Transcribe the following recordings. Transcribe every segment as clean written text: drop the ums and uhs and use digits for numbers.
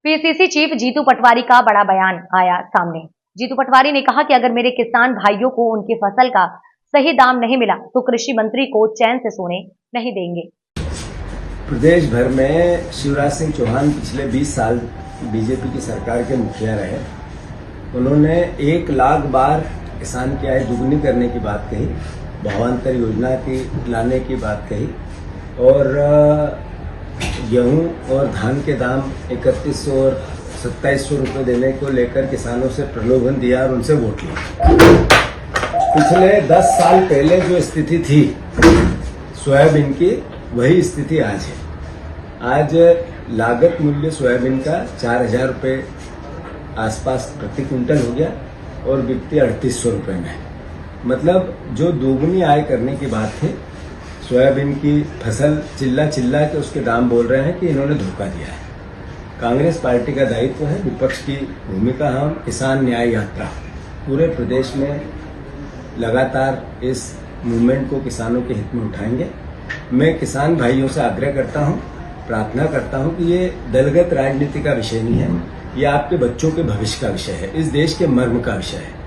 PCC chief Jitu Patwari का बड़ा बयान आया सामने। जीतू पटवारी ने कहा कि अगर मेरे किसान भाइयों को उनकी फसल का सही दाम नहीं मिला तो कृषि मंत्री को चैन से सोने नहीं देंगे। प्रदेश भर में शिवराज सिंह चौहान पिछले 20 साल बीजेपी की सरकार के मुखिया रहे। उन्होंने 1 लाख बार किसान की आय दुगनी करने की बात कही, भावांतर योजना की लाने की बात कही और गेहूं और धान के दाम 3100 और 2700 रुपये देने को लेकर किसानों से प्रलोभन दिया और उनसे वोट लिया। पिछले 10 साल पहले जो स्थिति थी सोयाबीन की, वही स्थिति आज है। आज लागत मूल्य सोयाबीन का 4000 रुपये आसपास प्रति क्विंटल हो गया और बिकती 3800 रुपये में। मतलब जो दोगुनी आय करने की बात थी, सोयाबीन की फसल चिल्ला चिल्ला के उसके दाम बोल रहे हैं कि इन्होंने धोखा दिया है। कांग्रेस पार्टी का दायित्व है, विपक्ष की भूमिका हम किसान न्याय यात्रा पूरे प्रदेश में लगातार इस मूवमेंट को किसानों के हित में उठाएंगे। मैं किसान भाइयों से आग्रह करता हूं, प्रार्थना करता हूं कि ये दलगत राजनीति का विषय नहीं है, ये आपके बच्चों के भविष्य का विषय है, इस देश के मर्म का विषय है।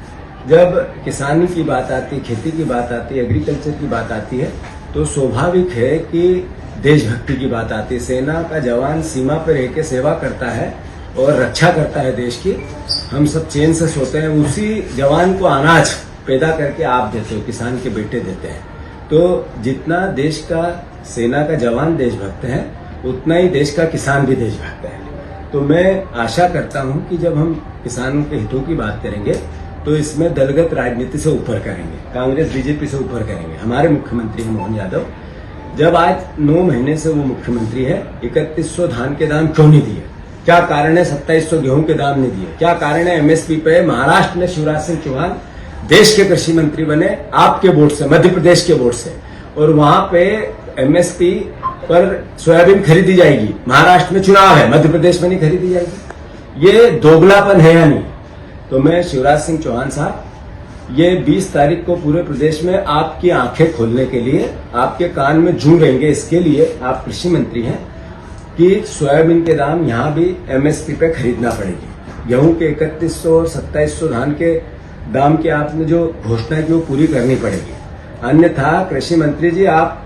जब किसानी की बात आती है, खेती की बात आती है, एग्रीकल्चर की बात आती है, तो स्वाभाविक है कि देशभक्ति की बात आती है। सेना का जवान सीमा पर रह के सेवा करता है और रक्षा करता है देश की। हम सब चैन से सोते हैं, उसी जवान को अनाज पैदा करके आप देते हो, किसान के बेटे देते हैं। तो जितना देश का सेना का जवान देशभक्त है, उतना ही देश का किसान भी देशभक्त है। तो मैं आशा करता हूं कि जब हम किसानों के हितों की बात करेंगे तो इसमें दलगत राजनीति से ऊपर करेंगे, कांग्रेस बीजेपी से ऊपर करेंगे। हमारे मुख्यमंत्री हैं मोहन यादव, जब आज 9 महीने से वो मुख्यमंत्री है, 3100 धान के दाम क्यों नहीं दिए? क्या कारण है 2700 गेहूं के दाम नहीं दिए? क्या कारण है एमएसपी पे महाराष्ट्र में शिवराज सिंह चौहान देश के कृषि मंत्री बने आपके वोट से, मध्य प्रदेश के वोट से, और वहां पे एमएसपी पर सोयाबीन खरीदी जाएगी। महाराष्ट्र में चुनाव है, मध्य प्रदेश में नहीं खरीदी जाएगी। ये दोगलापन है या नहीं? तो मैं शिवराज सिंह चौहान साहब, ये 20 तारीख को पूरे प्रदेश में आपकी आंखें खोलने के लिए, आपके कान में जू रहेंगे, इसके लिए आप कृषि मंत्री हैं कि सोयाबीन के दाम यहां भी एमएसपी पे खरीदना पड़ेगी। गेहूं के 3100 और 2700 धान के दाम की आपने जो घोषणा की वो पूरी करनी पड़ेगी। अन्यथा कृषि मंत्री जी, आप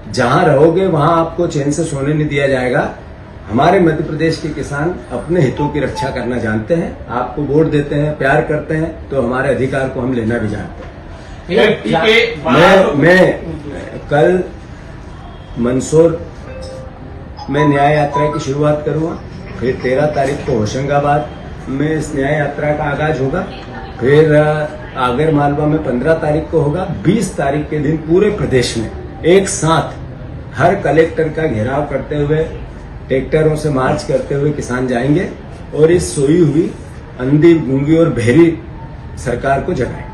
जहां रहोगे वहां आपको चैन से सोने नहीं दिया जाएगा। हमारे मध्य प्रदेश के किसान अपने हितों की रक्षा करना जानते हैं, आपको वोट देते हैं, प्यार करते हैं, तो हमारे अधिकार को हम लेना भी जानते हैं। मैं कल मंदसौर में न्याय यात्रा की शुरुआत करूंगा, फिर 13 तारीख को होशंगाबाद में इस न्याय यात्रा का आगाज होगा, फिर आगर मालवा में 15 तारीख को होगा। 20 तारीख के दिन पूरे प्रदेश में एक साथ हर कलेक्टर का घेराव करते हुए, ट्रैक्टरों से मार्च करते हुए किसान जाएंगे और इस सोई हुई अंधी, गूंगी और बहरी सरकार को जगाएंगे।